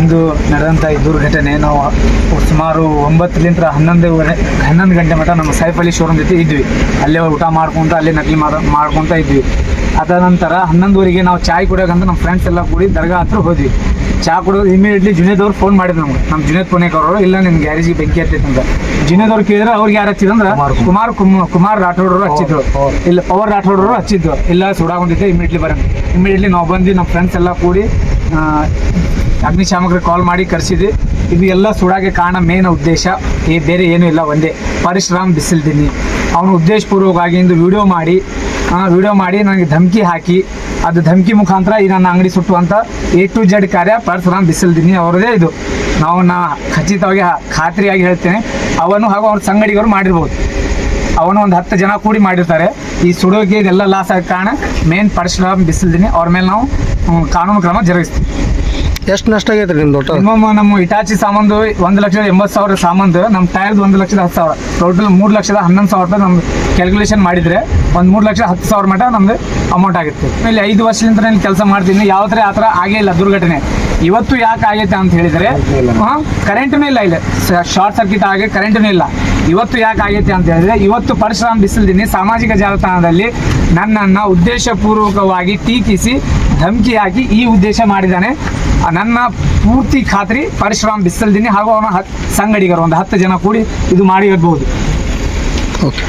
ಇಂದು ನಡೆದಂಥ ಈ ದುರ್ಘಟನೆ ನಾವು ಸುಮಾರು 9ರಿಂದ 11 ಗಂಟೆ ಮಟ್ಟ ನಮ್ಮ ಸೈಫ್ ಅಲಿ ಶೋರೂಮ್ ಜೊತೆ ಇದ್ವಿ. ಅಲ್ಲೇ ಊಟ ಮಾಡ್ಕೊತ ಅಲ್ಲೇ ನಕಲಿ ಮಾಡ್ಕೊತ ಇದ್ವಿ. ಅದ ನಂತರ 11ವರೆಗೆ ನಾವು ಚಾಯ್ ಕುಡಿಯೋಕಂತ ನಮ್ಮ ಫ್ರೆಂಡ್ಸ್ ಎಲ್ಲ ಕೂಡಿ ದರ್ಗಾ ಹತ್ರ ಹೋದ್ವಿ. ಚಾ ಕುಡಿಯೋದು ಇಮಿಡಿಯೇಟ್ಲಿ ಜುನೇದ್ ಅವ್ರು ಫೋನ್ ಮಾಡಿದ್ರು ನಮ್ಗೆ. ನಮ್ಮ ಜುನೇದ್ ಪುಣೇಕರ್ ಇಲ್ಲ ನಿನ್ನ ಗ್ಯಾರೇಜಿಗೆ ಬೆಂಕಿ ಹತ್ತೈತೆ ಅಂತ. ಜುನೇದ್ ಅವ್ರು ಕೇಳಿದ್ರೆ ಅವ್ರಿಗೆ ಯಾರು ಹಚ್ಚಿದಂದ್ರೆ ಕುಮಾರ್ ರಾಠೋಡ್ರು ಹಚ್ಚಿದ್ರು. ಇಲ್ಲ ಪವರ್ ರಾಠೋಡ್ರು ಹಚ್ಚಿದ್ದು. ಇಲ್ಲ ಸುಡಾಗೊಂಡಿದ್ದೆ ಇಮಿಡಿಯೇಟ್ಲಿ ಇಮಿಡಿಯೇಟ್ಲಿ ನಾವು ಬಂದು ನಮ್ಮ ಫ್ರೆಂಡ್ಸ್ ಎಲ್ಲ ಕೂಡಿ ಅಗ್ನಿಶಾಮಕರಿಗೆ ಕಾಲ್ ಮಾಡಿ ಕರೆಸಿದ್ವಿ. ಇದು ಎಲ್ಲ ಸುಡಾಗೆ ಕಾರಣ ಮೇನ್ ಉದ್ದೇಶ ಬೇರೆ ಏನೂ ಇಲ್ಲ, ಒಂದೇ ಪರಶುರಾಮ್ ಬಿಸಿಲ್ದಿನ್ನಿ. ಅವನು ಉದ್ದೇಶಪೂರ್ವಕವಾಗಿ ಇಂದು ವಿಡಿಯೋ ಮಾಡಿ ನನಗೆ ಧಮಕಿ ಹಾಕಿ ಅದು ಧಮಕಿ ಮುಖಾಂತರ ಈ ನನ್ನ ಅಂಗಡಿ ಸುಟ್ಟುವಂಥ A to Z ಕಾರ್ಯ ಪರಶುರಾಮ್ ಬಿಸಿಲ್ದಿನ್ನಿ ಅವರದೇ ಇದು. ನಾ ಖಚಿತವಾಗಿ ಖಾತ್ರಿಯಾಗಿ ಹೇಳ್ತೇನೆ, ಅವನು ಹಾಗೂ ಅವ್ರ ಸಂಗಡಿಗರು ಮಾಡಿರ್ಬೋದು. ಅವನು ಒಂದು 10 ಜನ ಕೂಡಿ ಮಾಡಿರ್ತಾರೆ. ಈ ಸುಡೋಕೆ ಇದೆಲ್ಲ ಲಾಸ್ ಆಗ ಕಾರಣ ಮೇನ್ ಪರಶುರಾಮ್ ಬಿಸಿಲ್ದಿನ್ನಿ. ಅವ್ರ ಮೇಲೆ ನಾವು ಕಾನೂನು ಕ್ರಮ ಜರುಗಿಸ್ತೀವಿ. ಎಷ್ಟು ನಷ್ಟ ಆಗೈತೆ ನಿಮ್ದು ಟೋಟಲ್? ಮಿನಿಮಮ್ ನಮ್ಮ ಇಟಾಚಿ ಸಾಮಾನು 1,80,000 ಸಾಮಾನು, ನಮ್ಮ ಟೈರ್ದು 1,10,000, ಟೋಟಲ್ 3,11,000 ರೂಪಾಯಿ ನಮ್ದು ಕ್ಯಾಲ್ಕುಲೇಷನ್ ಮಾಡಿದರೆ ಒಂದು 3,10,000 ಮಟ್ಟ ನಮ್ದು ಅಮೌಂಟ್ ಆಗುತ್ತೆ. ಇಲ್ಲಿ 5 ವರ್ಷದಿಂದ ನಾನು ಕೆಲಸ ಮಾಡ್ತೀನಿ, ಯಾವ ಥರ ಆ ಥರ ಆಗೇ ಇಲ್ಲ ದುರ್ಘಟನೆ. ಇವತ್ತು ಯಾಕೆ ಆಗೈತೆ ಅಂತ ಹೇಳಿದರೆ ಕರೆಂಟ್ನೂ ಇಲ್ಲ, ಇಲ್ಲ ಶಾರ್ಟ್ ಸರ್ಕ್ಯೂಟ್ ಆಗಿ ಕರೆಂಟ್ನೂ ಇಲ್ಲ. ಇವತ್ತು ಯಾಕೆ ಆಗೈತೆ ಅಂತ ಹೇಳಿದ್ರೆ ಇವತ್ತು ಪರಶುರಾಮ್ ಬಿಸಿಲ್ದಿನ್ನಿ ಸಾಮಾಜಿಕ ಜಾಲತಾಣದಲ್ಲಿ ನನ್ನನ್ನು ಉದ್ದೇಶಪೂರ್ವಕವಾಗಿ ಟೀಕಿಸಿ ಧಮಕಿ ಹಾಕಿ ಈ ಉದ್ದೇಶ ಮಾಡಿದ್ದಾನೆ. ನನ್ನ ಪೂರ್ತಿ ಖಾತ್ರಿ ಪರಶುರಾಮ್ ಬಿಸಿಲ್ದಿನ್ನಿ ಹಾಗೂ ಅವನ ಸಂಗಡಿಗರು ಒಂದು 10 ಜನ ಕೂಡಿ ಇದು ಮಾಡಿರಬಹುದು. ಓಕೆ.